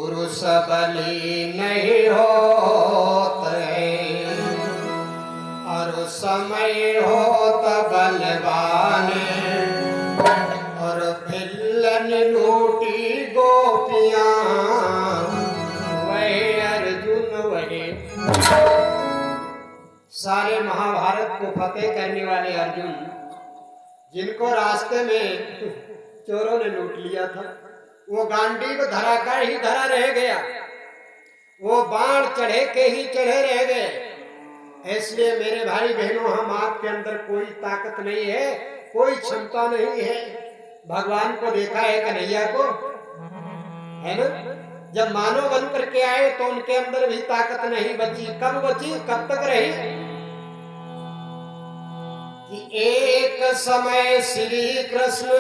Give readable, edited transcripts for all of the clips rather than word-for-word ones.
पुरुष बली नहीं होते और समय होत बलवान और भिल्लन लूटी गोपियां वही अर्जुन वही। सारे महाभारत को फतेह करने वाले अर्जुन, जिनको रास्ते में चोरों ने लूट लिया था, वो गांडी को धरा कर ही धरा रह गया, वो बाण चढ़े के ही चढ़े रह गए। इसलिए मेरे भाई बहनों, हम आपके अंदर कोई ताकत नहीं है, कोई क्षमता नहीं है। भगवान को देखा है कन्हैया को, है ना? जब मानव बन करके आए तो उनके अंदर भी ताकत नहीं बची। कब बची, कब तक रही कि एक समय श्री कृष्ण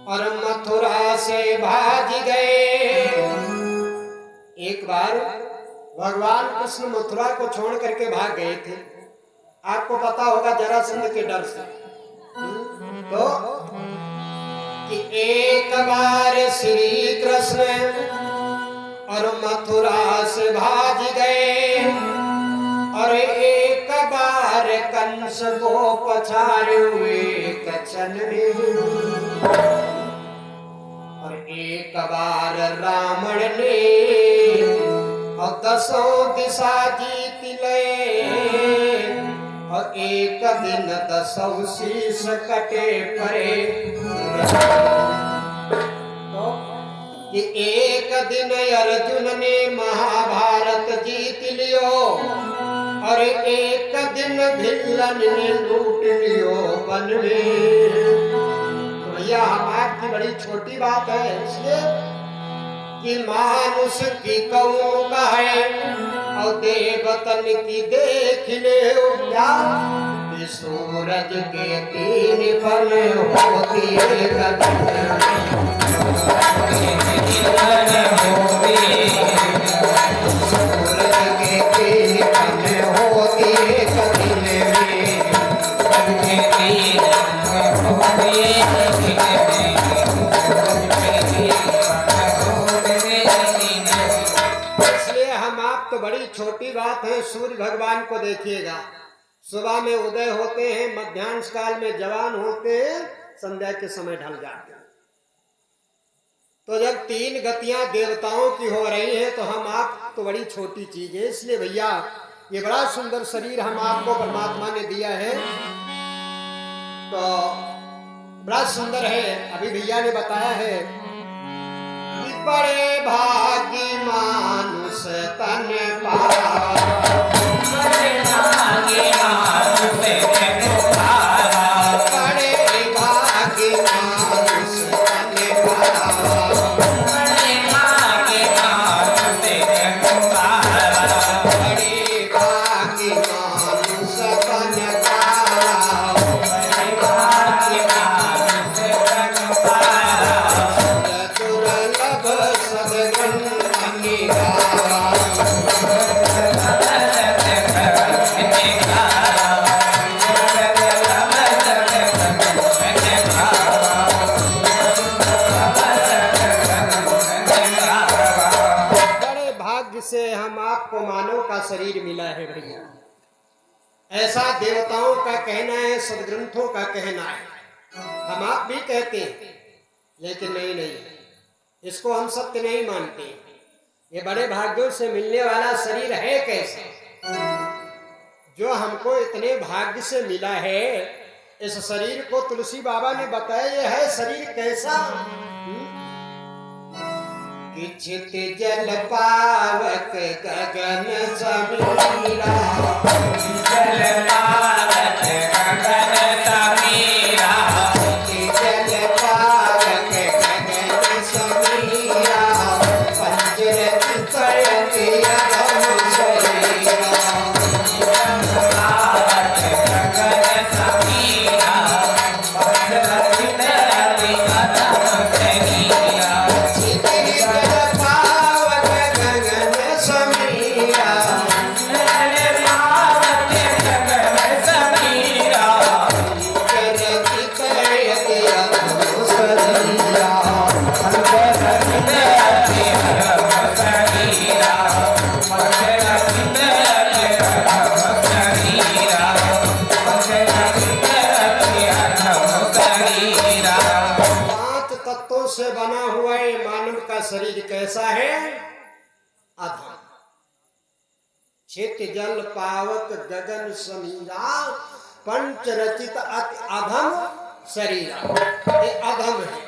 और मथुरा से भाग गए। एक बार भगवान कृष्ण मथुरा को छोड़ करके भाग गए थे। आपको पता होगा जरासंध के डर से। तो कि एक बार श्री कृष्ण और मथुरा से भाग गए और एक बार कंस को पछाड़े हुए कचन में, और एक बार रावण ने और 10 दिशा जीत ले, और एक दिन 10 शीश कटे पड़े। तो कि एक दिन अर्जुन ने महाभारत जीत लियो और एक दिन भिल्लन ने लूट लियो वन में। तो भैया हम आपकी बड़ी छोटी बात है, इसलिए कि मानुष की कौन का है और देवतन की देख ले क्या। सूरज के 3 पल होती है छोटी बात है। सूर्य भगवान को देखिएगा, सुबह में उदय होते हैं, मध्याह्न काल में जवान होते हैं, संध्या के समय ढल जाते हैं। तो जब 3 गतियां देवताओं की हो रही हैं तो हम आप तो बड़ी छोटी चीज है। इसलिए भैया ये बड़ा सुंदर शरीर हम आपको परमात्मा ने दिया है, तो बड़ा सुंदर है। अभी भैया ने बताया है कि बड़े भागी मानुष तन पावा, बड़े भागी मानुष तन पावा, बड़े भागी मानुष तन पावा, बड़े भागी मानुष तन पावा, बड़े भागी मानुष तन पावा, बड़े भागी मानुष तन पावा, दुर्लभ सदगुण अनिवार्य। से हम आपको मानव का शरीर मिला है भैया, ऐसा देवताओं का कहना है, सदग्रंथों का कहना है। हम आप भी कहते हैं, लेकिन नहीं, इसको हम सत्य नहीं मानते। ये बड़े भाग्यों से मिलने वाला शरीर है कैसा, जो हमको इतने भाग्य से मिला है। इस शरीर को तुलसी बाबा ने बताया, ये है शरीर कैसा कि चित जल पावक गगन समीरा, जल पावक गगन समीरा, जल पावक गगन समीरा, पंचरत्न करके अधम शरीरा, जल पावक गगन समीरा, पंचरत्न करके अधम शरीरा। समीरा से बना हुआ ये मानव का शरीर कैसा है? अधम। चित जल पावक गगन समीरा पंच रचित अति अधम शरीर, ये अधम है।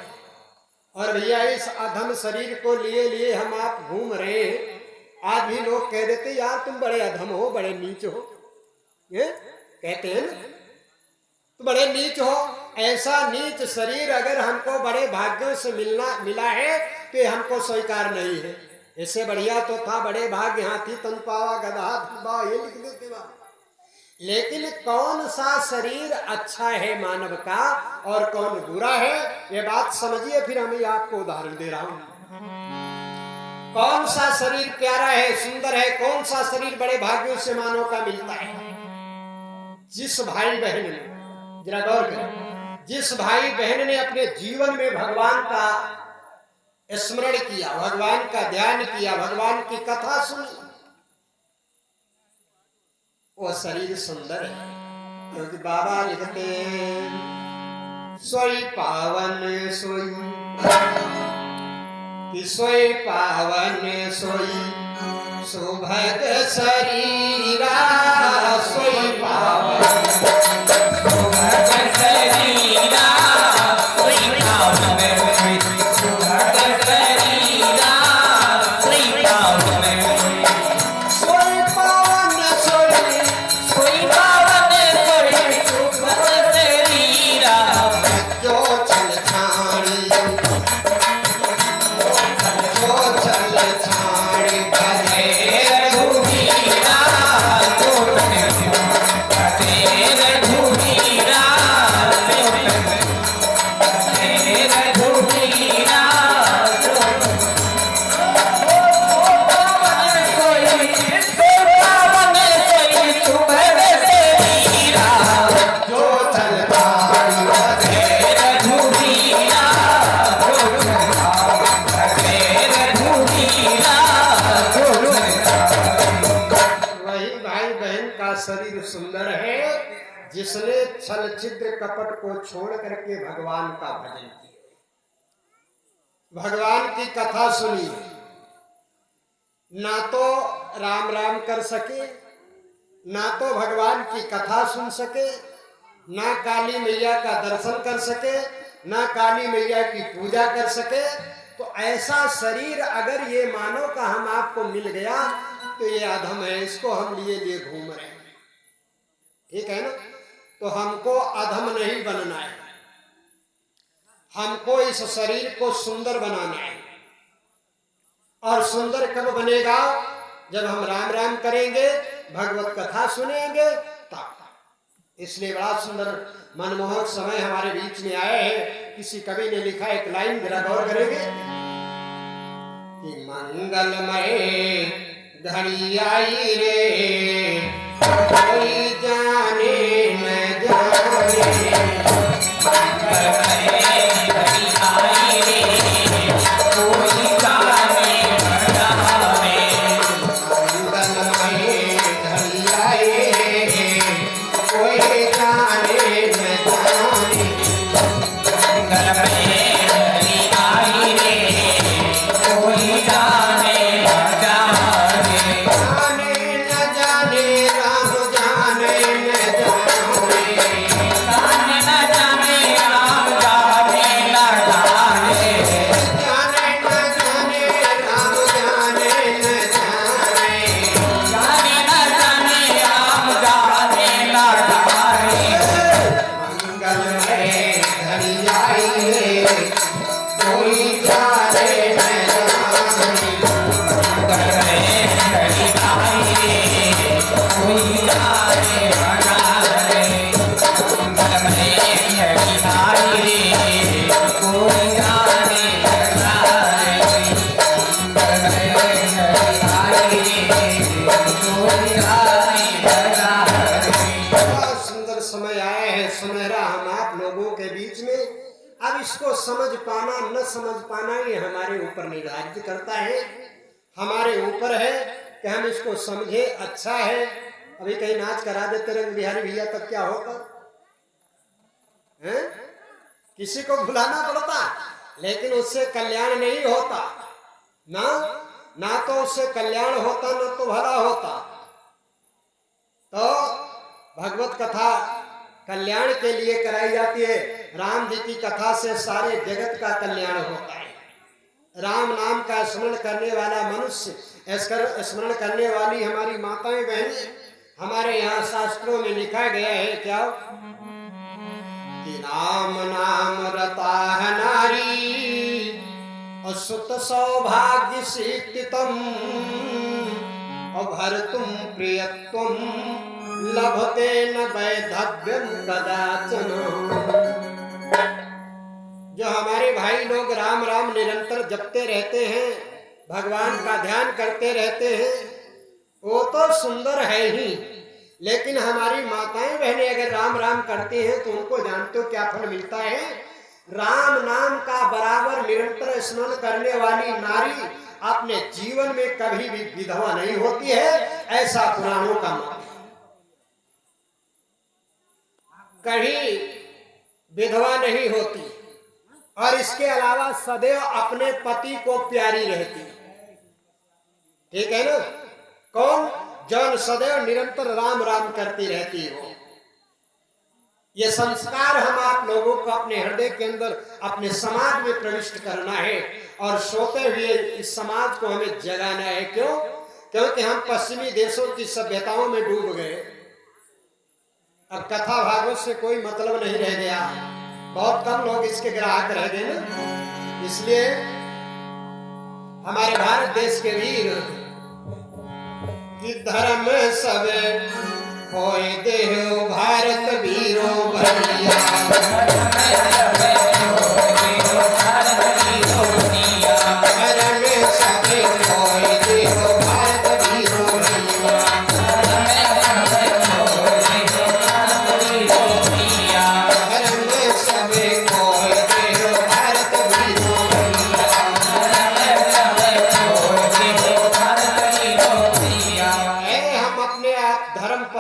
और भैया इस अधम शरीर को लिए लिए हम आप घूम रहे हैं। आज भी लोग कह देते यार तुम बड़े अधम हो, बड़े नीच हो, ये कहते हैं ना, तो बड़े नीच हो। ऐसा नीच शरीर अगर हमको बड़े भाग्यों से मिला है तो ये हमको स्वीकार नहीं है। इससे बढ़िया तो था बड़े भाग्य हाथी तन पावा गधा बा, ये लिख देते बा। लेकिन कौन सा शरीर अच्छा है मानव का और कौन बुरा है, ये बात समझिए। फिर हम आपको उदाहरण दे रहा हूं। कौन सा शरीर प्यारा है, सुंदर है, कौन सा शरीर बड़े भाग्यों से मानव का मिलता है। जिस भाई बहन ने, जरा गौर करें, जिस भाई बहन ने अपने जीवन में भगवान का स्मरण किया, भगवान का ध्यान किया, भगवान की कथा सुनी, वो शरीर सुंदर है। क्योंकि बाबा लिखते हैं सोई पावन सोई कि सोई पावन सोई सुभग शरीरा, सोई पावन सुभग शरीरा, सोई पावन सुभग शरीरा, सोई पावन सोई पावन सोई सोई पावन सोई सुभग शरीरा, जो चल छाड़ी शरीर सुंदर है जिसने छल छिद्र कपट को छोड़ करके भगवान का भजन किया, भगवान की कथा सुनी। ना तो राम राम कर सके, ना तो भगवान की कथा सुन सके, ना काली मैया का दर्शन कर सके, ना काली मैया की पूजा कर सके। तो ऐसा शरीर अगर ये मानव का हम आपको मिल गया तो ये अधम है, इसको हम लिए लिए घूम रहे हैं। ठीक है ना? तो हमको अधम नहीं बनना है, हमको इस शरीर को सुंदर बनाना है। और सुंदर कब बनेगा? जब हम राम राम करेंगे, भगवत कथा सुनेंगे तब। इसलिए बड़ा सुंदर मनमोहक समय हमारे बीच में आए हैं। किसी कवि ने लिखा एक लाइन, जरा गौर करेंगे कि मंगलमय घड़ी आई रे, कोई जाने न जाने, मंगलमय घड़ी आई रे, कोई जाने न जाने, मंगलमय घड़ी आई रे, कोई जाने न जाने, मंगलमय घड़ी आई रे, कोई जाने न जाने, जाने न जाने राम जाने न जाने, जाने न जाने राम जाने न जाने, जाने न जाने राम जाने न जाने, जाने न जाने राम जाने न जाने, मंगलमय घड़ी आई रे, कोई जाने न जाने, मंगलमय घड़ी आई रे, कोई जाने न जाने, मंगलमय घड़ी आई रे, कोई जाने न जाने, मंगलमय घड़ी आई रे, कोई जाने न जाने। बहुत सुंदर समय आए हैं, सुनहरा हम आप लोगों के बीच में। अब इसको समझ पाना न समझ पाना ये हमारे ऊपर निर्धारित करता है, हमारे ऊपर है कि हम इसको समझे। अच्छा है, अभी कहीं नाच करा देते रंग बिहारी भैया तब क्या होता है? किसी को भुलाना पड़ता, लेकिन उससे कल्याण नहीं होता ना तो उससे कल्याण होता ना तो भला होता। तो भगवत कथा कल्याण के लिए कराई जाती है। राम जी की कथा से सारे जगत का कल्याण होता है। राम नाम का स्मरण करने वाला मनुष्य, स्मरण करने वाली हमारी माताएं बहनें, हमारे यहाँ शास्त्रों में लिखा गया है क्या कि राम नाम रता है नारी असुत सौभाग्य सिक्तम अभरतुम प्रियत्वम लभते न वैधव्यम कदाचन। जो हमारे भाई लोग राम राम निरंतर जपते रहते हैं, भगवान का ध्यान करते रहते हैं, वो तो सुंदर है ही, लेकिन हमारी माताएं बहनें अगर राम राम करती हैं तो उनको जानते हो क्या फल मिलता है? राम नाम का बराबर निरंतर स्मरण करने वाली नारी अपने जीवन में कभी भी विधवा नहीं होती है, ऐसा पुराणों का मत है। कहीं विधवा नहीं होती और इसके अलावा सदैव अपने पति को प्यारी रहती। ठीक है ना? कौन? जौन सदैव निरंतर राम राम करती रहती हो। ये संस्कार हम आप लोगों को अपने हृदय के अंदर, अपने समाज में प्रविष्ट करना है और सोते हुए इस समाज को हमें जगाना है। क्यों? क्योंकि हम पश्चिमी देशों की सभ्यताओं में डूब गए। अब कथा भागवत से कोई मतलब नहीं रह गया, बहुत कम लोग इसके ग्राहक रह गए ना। इसलिए हमारे भारत देश के वीर कि धर्म सब खोए देहो भारत वीरो भैया,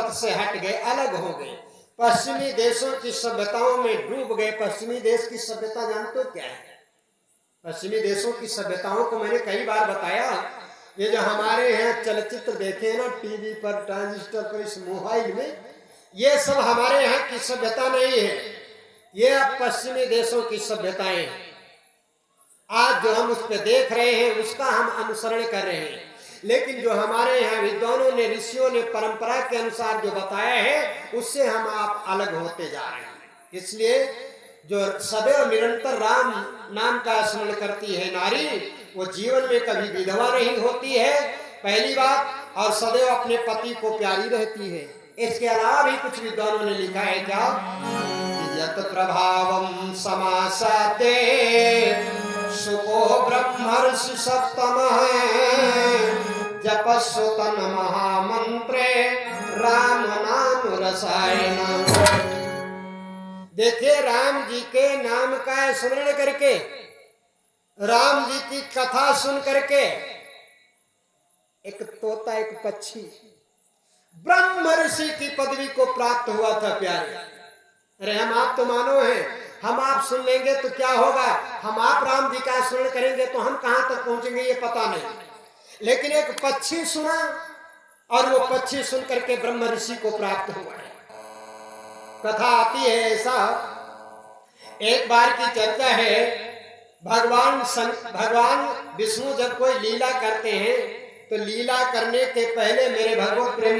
से हट गए, अलग हो गए, पश्चिमी देशों की सभ्यताओं में डूब गए। पश्चिमी देश की सभ्यता जानते हो क्या है? पश्चिमी देशों की सभ्यताओं को मैंने कई बार बताया। ये जो हमारे यहाँ चलचित्र देखे हैं ना टीवी पर, ट्रांजिस्टर पर, इस मोबाइल में, ये सब हमारे यहाँ की सभ्यता नहीं है, ये अब पश्चिमी देशों की सभ्यताएं हैं। आज जो हम उस पर देख रहे हैं उसका हम अनुसरण कर रहे हैं, लेकिन जो हमारे यहाँ विद्वानों ने, ऋषियों ने परंपरा के अनुसार जो बताया है उससे हम आप अलग होते जा रहे हैं। इसलिए जो सदैव निरंतर राम नाम का स्मरण करती है नारी, वो जीवन में कभी विधवा नहीं होती है, पहली बात, और सदैव अपने पति को प्यारी रहती है। इसके अलावा भी कुछ विद्वानों ने लिखा है क्या, यत प्रभावम समासाते सुको ब्रह्मर्षि सप्तमः जपस्वतन महामंत्रे राम नाम रसायन। देखिए, राम जी के नाम का स्मरण करके, राम जी की कथा सुन करके एक तोता, एक पक्षी ब्रह्म ऋषि की पदवी को प्राप्त हुआ था। प्यारे, अरे हम आप तो मानो हैं, हम आप सुन लेंगे तो क्या होगा, हम आप राम जी का स्मरण करेंगे तो हम कहां तक पहुंचेंगे ये पता नहीं, लेकिन एक पक्षी सुना और वो पक्षी सुन करके ब्रह्म ऋषि को प्राप्त हुआ है। कथा आती है ऐसा, एक बार की चर्चा है, भगवान विष्णु जब कोई लीला करते हैं तो लीला करने के पहले मेरे भगवत प्रेमी